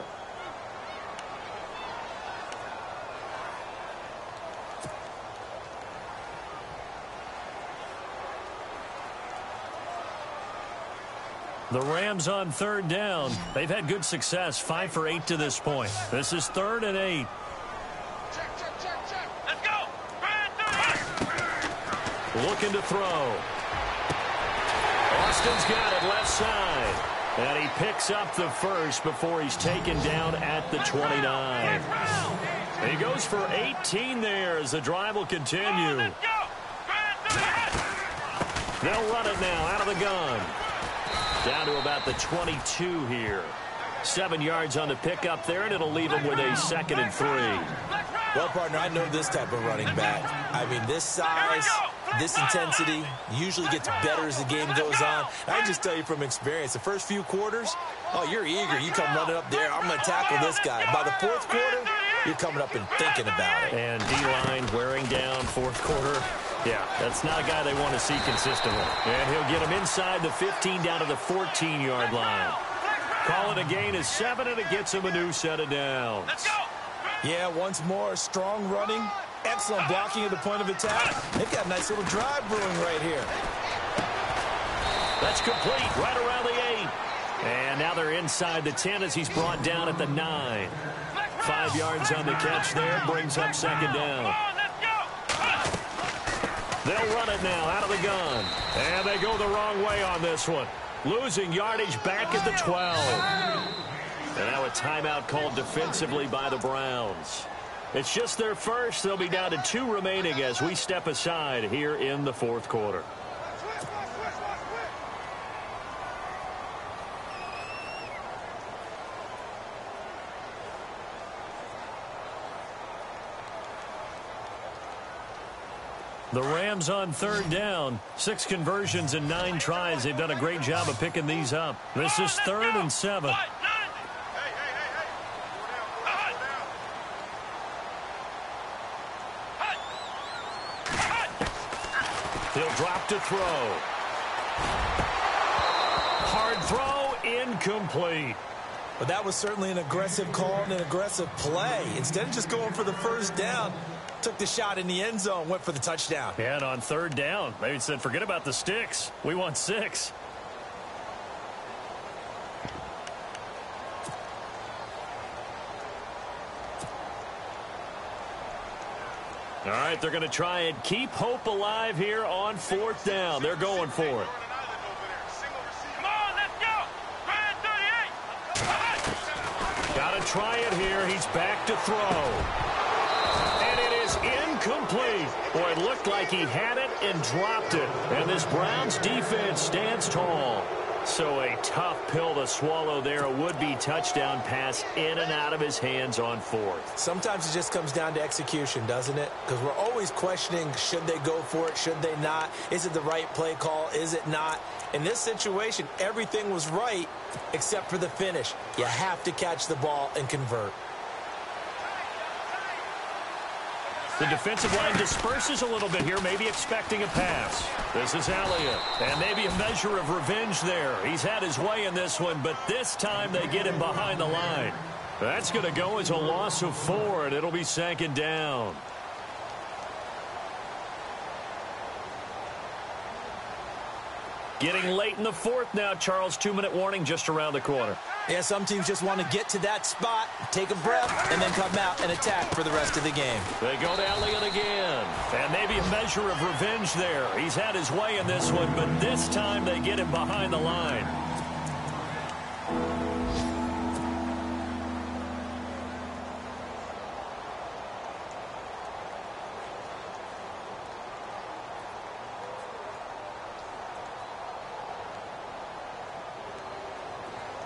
The Rams on third down. They've had good success, 5 for 8 to this point. This is 3rd and 8.
Check. Let's go.
Looking to throw. Austin's got it left side. And he picks up the first before he's taken down at the 29. He goes for 18 there as the drive will continue. They'll run it now out of the gun. Down to about the 22 here. 7 yards on the pickup there, and it'll leave him with a 2nd and 3.
Well, partner, I know this type of running back. I mean, this size, this intensity usually gets better as the game goes on. I can just tell you from experience, the first few quarters, oh, you're eager. You come running up there, I'm going to tackle this guy. By the 4th quarter, you're coming up and thinking about it.
And D-line wearing down 4th quarter. Yeah, that's not a guy they want to see consistently. And he'll get him inside the 15 down to the 14-yard line. Call it a gain of 7, and it gets him a new set of downs.
Yeah, once more, strong running, excellent blocking at the point of attack. They've got a nice little drive brewing right here.
That's complete, right around the 8. And now they're inside the 10 as he's brought down at the 9. 5 yards on the catch there, brings up 2nd down. They'll run it now out of the gun. And they go the wrong way on this one. Losing yardage back at the 12. And now a timeout called defensively by the Browns. It's just their first. They'll be down to 2 remaining as we step aside here in the 4th quarter. The Rams on 3rd down. 6 conversions and 9 tries. They've done a great job of picking these up. This is 3rd and 7. He'll drop to throw. Hard throw, incomplete.
But that was certainly an aggressive call and an aggressive play. Instead of just going for the first down, took the shot in the end zone, went for the touchdown.
Yeah, and on third down, they said, forget about the sticks. We want 6. All right, they're going to try and keep hope alive here on 4th down. They're going for it.
Come on, let's go. Try 38.
Got to try it here. He's back to throw. And it is incomplete. Boy, it looked like he had it and dropped it. And this Browns defense stands tall. So a tough pill to swallow there. A would-be touchdown pass in and out of his hands on 4th.
Sometimes it just comes down to execution, doesn't it? Because we're always questioning, should they go for it, should they not? Is it the right play call, is it not? In this situation, everything was right except for the finish. You have to catch the ball and convert.
The defensive line disperses a little bit here, maybe expecting a pass. This is Elliott, and maybe a measure of revenge there. He's had his way in this one, but this time they get him behind the line. That's going to go as a loss of 4, and it'll be 2nd down. Getting late in the 4th now, Charles. 2-minute warning just around the corner.
Yeah, some teams just want to get to that spot, take a breath, and then come out and attack for the rest of the game.
They go to Elliott again. And maybe a measure of revenge there. He's had his way in this one, but this time they get him behind the line.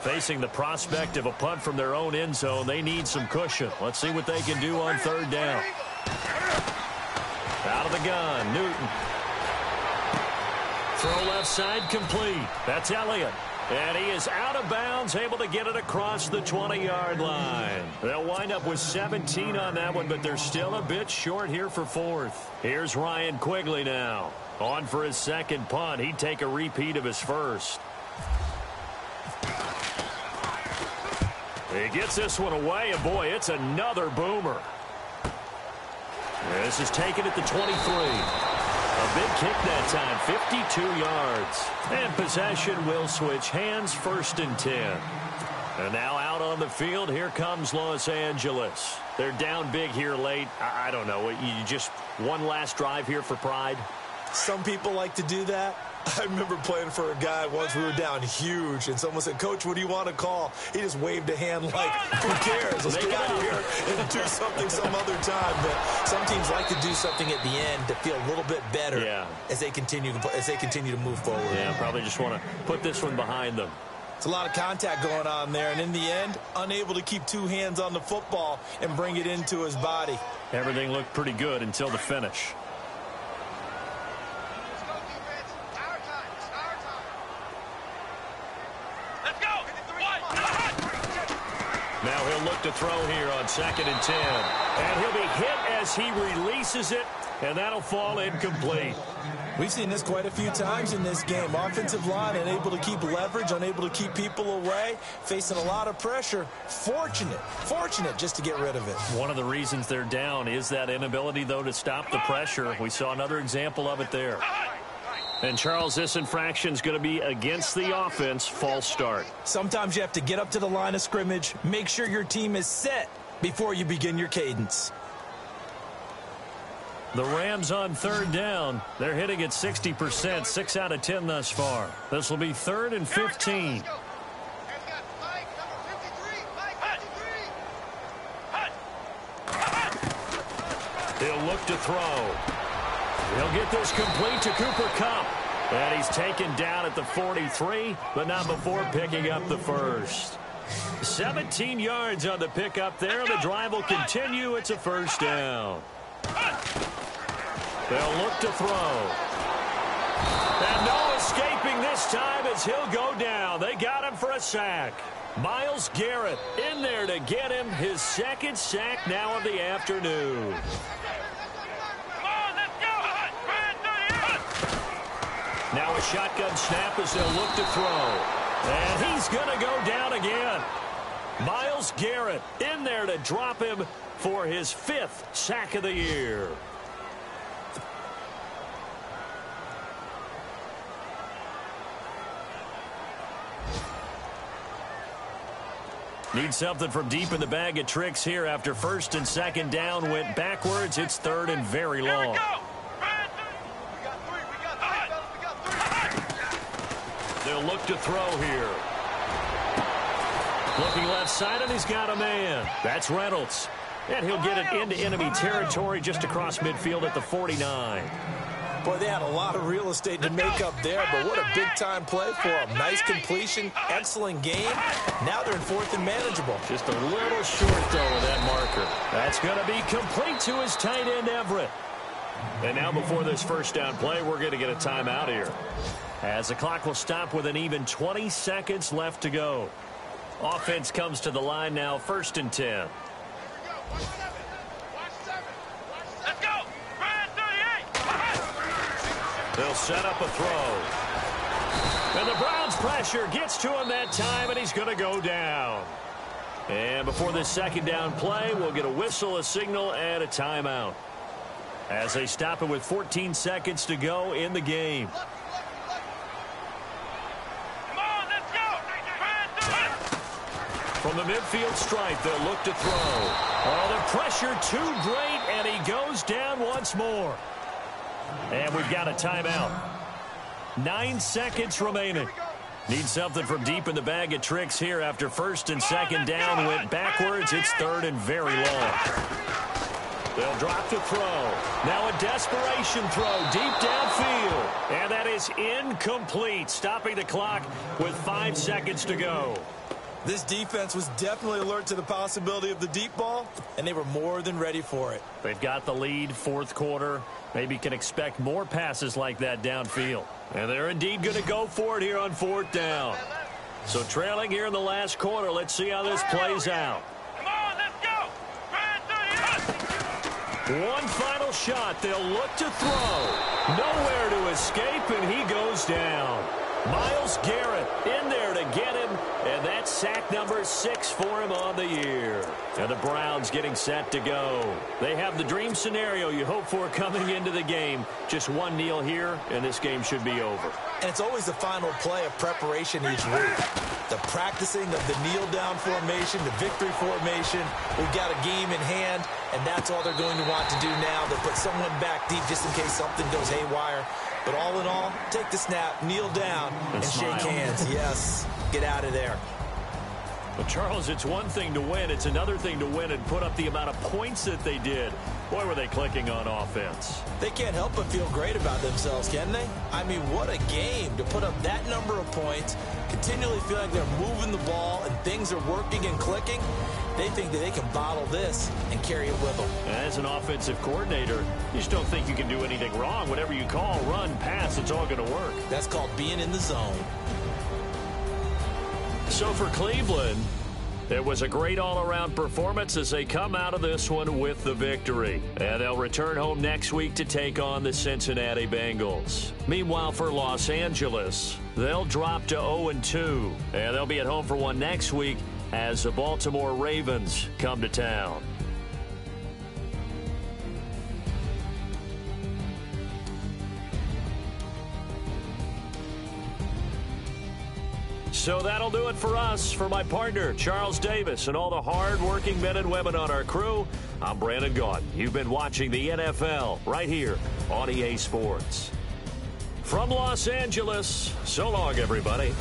Facing the prospect of a punt from their own end zone, they need some cushion. Let's see what they can do on 3rd down. Out of the gun, Newton. Throw left side complete. That's Elliott. And he is out of bounds, able to get it across the 20-yard line. They'll wind up with 17 on that one, but they're still a bit short here for 4th. Here's Ryan Quigley now. On for his 2nd punt. He'd take a repeat of his 1st. He gets this one away, and boy, it's another boomer. This is taken at the 23. A big kick that time, 52 yards. And possession will switch hands, 1st and 10. And now out on the field, here comes Los Angeles. They're down big here late. I don't know, you just one last drive here for pride?
Some people like to do that. I remember playing for a guy once. We were down huge, and someone said, "Coach, what do you want to call?" He just waved a hand like, who cares? Let's get out of here and do something some other time. But some teams like to do something at the end to feel a little bit better as they continue to move forward.
Yeah, probably just want to put this one behind them.
It's a lot of contact going on there, and in the end, unable to keep 2 hands on the football and bring it into his body.
Everything looked pretty good until the finish. Now he'll look to throw here on 2nd and 10. And he'll be hit as he releases it, and that'll fall incomplete.
We've seen this quite a few times in this game. Offensive line unable to keep leverage, unable to keep people away, facing a lot of pressure. Fortunate just to get rid of it.
One of the reasons they're down is that inability, though, to stop the pressure. We saw another example of it there. And, Charles, this infraction's going to be against the offense. False start.
Sometimes you have to get up to the line of scrimmage, make sure your team is set before you begin your cadence.
The Rams on 3rd down. They're hitting at 60%, 6 out of 10 thus far. This will be 3rd and 15. He'll look to throw. He'll get this complete to Cooper Kupp. And he's taken down at the 43, but not before picking up the 1st. 17 yards on the pickup there. The drive will continue. It's a 1st down. They'll look to throw. And no escaping this time as he'll go down. They got him for a sack. Myles Garrett in there to get him his 2nd sack now of the afternoon. Now a shotgun snap as they'll look to throw. And he's going to go down again. Myles Garrett in there to drop him for his 5th sack of the year. Need something from deep in the bag of tricks here after 1st and 2nd down went backwards. It's 3rd and very long. They'll look to throw here. Looking left side, and he's got a man. That's Reynolds. And he'll get it into enemy territory just across midfield at the 49.
Boy, they had a lot of real estate to make up there, but what a big-time play for them. Nice completion, excellent game. Now they're in 4th and manageable.
Just a little short, though, of that marker. That's going to be complete to his tight end, Everett. And now before this 1st down play, we're going to get a timeout here, as the clock will stop with an even 20 seconds left to go. Offense comes to the line now, 1st and 10. They'll set up a throw. And the Browns' pressure gets to him that time, and he's going to go down. And before this 2nd down play, we'll get a whistle, a signal, and a timeout, as they stop it with 14 seconds to go in the game. From the midfield stripe, they'll look to throw. Oh, the pressure too great, and he goes down once more. And we've got a timeout. 9 seconds remaining. Need something from deep in the bag of tricks here after 1st and 2nd down went backwards. It's 3rd and very long. They'll drop to throw. Now a desperation throw deep downfield. And that is incomplete, stopping the clock with 5 seconds to go.
This defense was definitely alert to the possibility of the deep ball, and they were more than ready for it.
They've got the lead, 4th quarter. Maybe can expect more passes like that downfield. And they're indeed going to go for it here on 4th down. So trailing here in the last quarter, let's see how this plays out.
Come on, let's go.
One final shot. They'll look to throw. Nowhere to escape, and he goes down. Myles Garrett in there to get him, and that's sack number 6 for him on the year. And the Browns getting set to go. They have the dream scenario you hope for coming into the game. Just one kneel here, and this game should be over.
And it's always the final play of preparation each week. The practicing of the kneel-down formation, the victory formation. We've got a game in hand, and that's all they're going to want to do now. They'll put someone back deep just in case something goes haywire. But all in all, take the snap, kneel down, and shake hands. Yes, get out of there.
Well, Charles, it's one thing to win. It's another thing to win and put up the amount of points that they did. Boy, were they clicking on offense.
They can't help but feel great about themselves, can they? I mean, what a game to put up that number of points, continually feel like they're moving the ball and things are working and clicking. They think that they can bottle this and carry it with them.
As an offensive coordinator, you just don't think you can do anything wrong. Whatever you call, run, pass, it's all going to work.
That's called being in the zone.
So for Cleveland, it was a great all-around performance as they come out of this one with the victory. And they'll return home next week to take on the Cincinnati Bengals. Meanwhile, for Los Angeles, they'll drop to 0-2. And they'll be at home for one next week as the Baltimore Ravens come to town. So that'll do it for us. For my partner, Charles Davis, and all the hard-working men and women on our crew, I'm Brandon Gaudin. You've been watching the NFL right here on EA Sports. From Los Angeles, so long, everybody.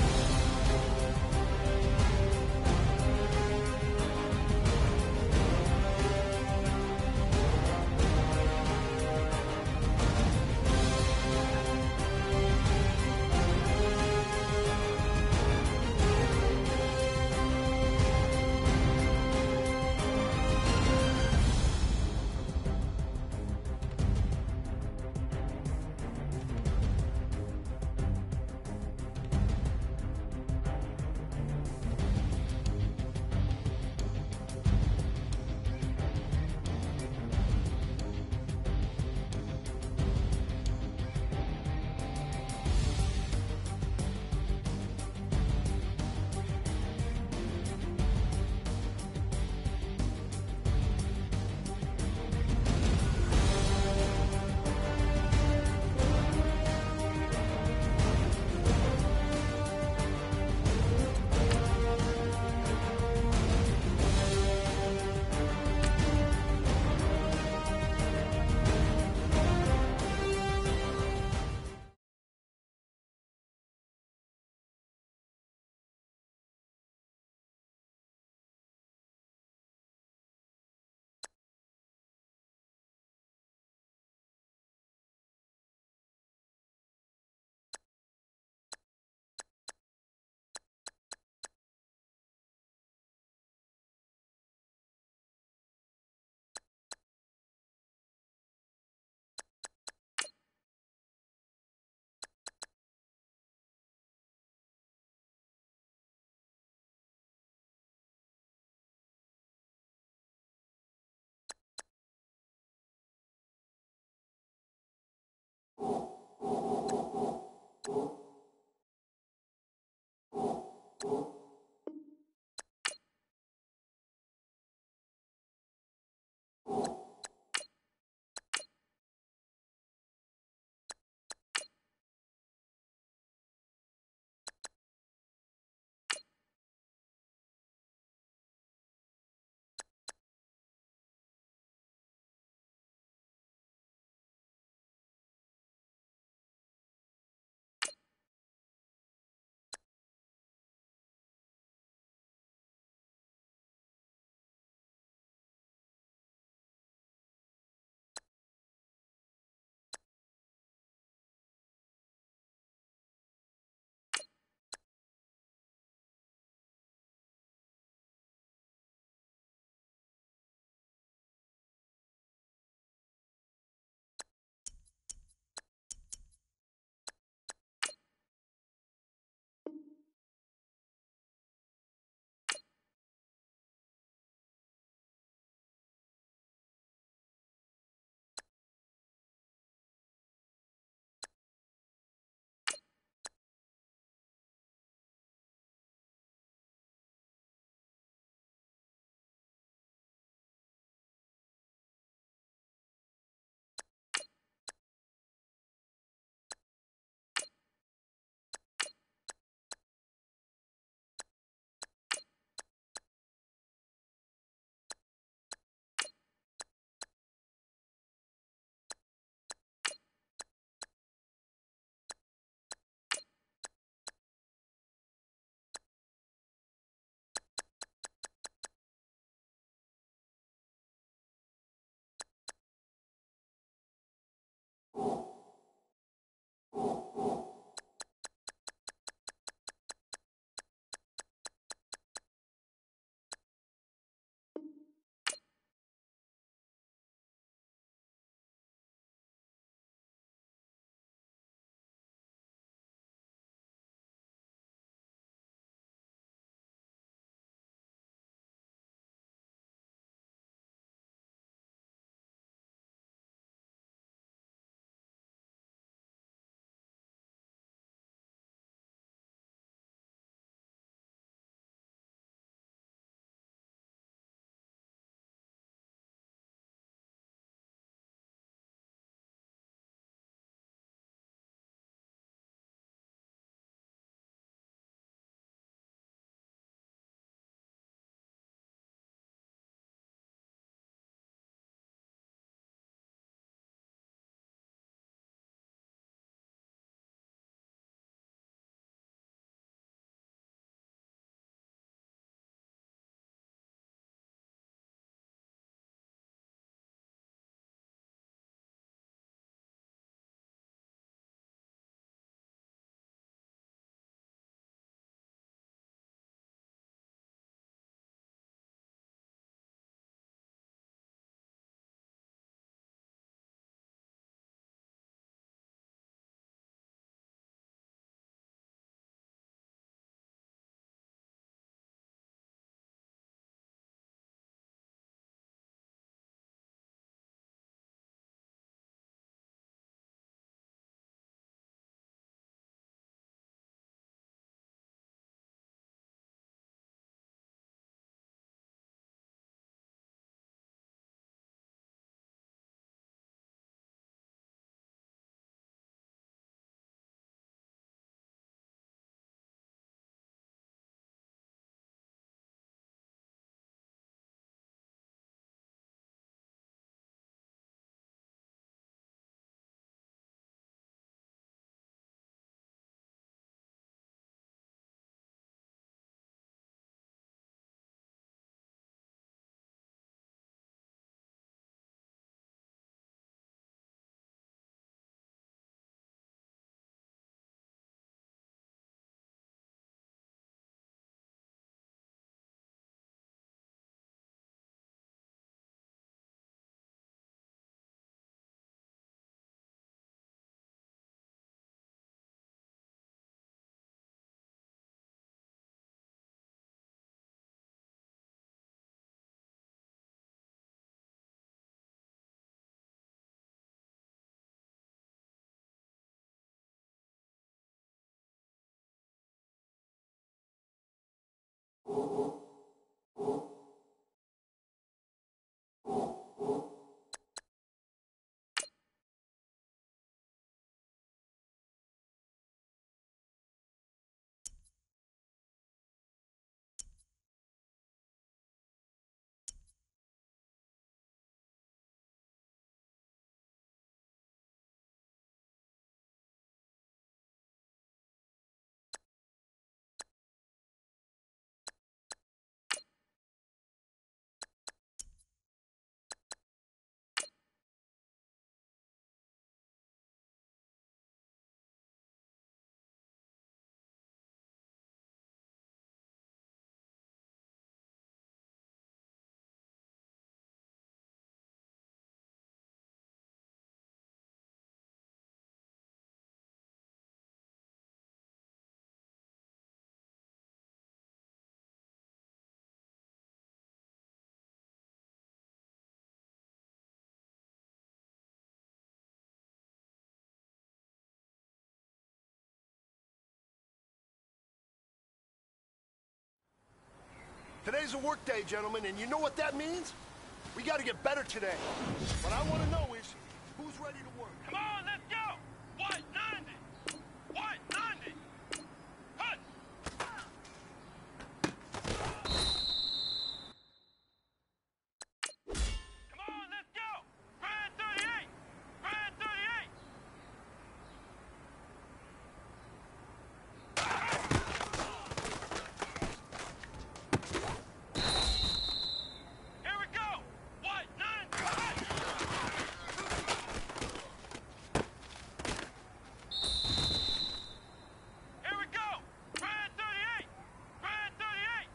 Today's a work day, gentlemen, and you know what that means? We got to get better today. What I want to know is, who's ready to work?
Come on, let's go! White 90! White 90! Hut! Come on, let's go! Grand 38! Grand 38! Here we go! White 90! Here we go! Grand 38! Grand 38!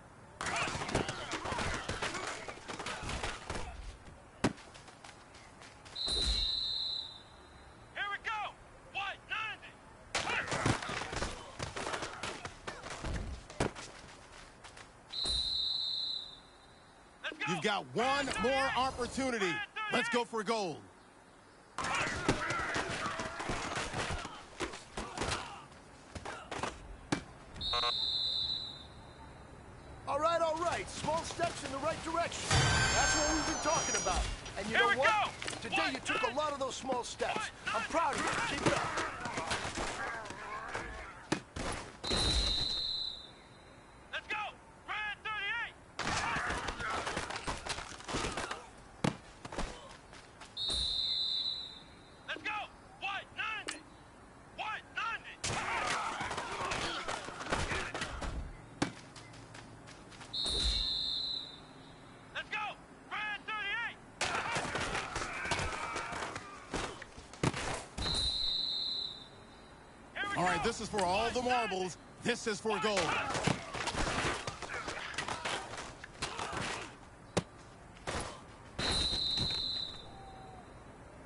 Here we go! White 90! Let's go!
You've got one more opportunity. Let's go for gold.
All right. Small steps in the right direction. That's what we've been talking about. And you
Here
know
we
what?
go.
Today you took a lot of those small steps. I'm proud of you. Keep it up.
Let's go! Grand 38! Let's go! White 90! White 90! Let's go! Grand 38! Here we
All right,
go.
this is for all the marbles. This is for gold.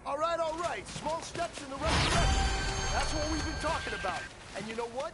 All right. Small steps in the right direction. That's what we've been talking about. And you know what?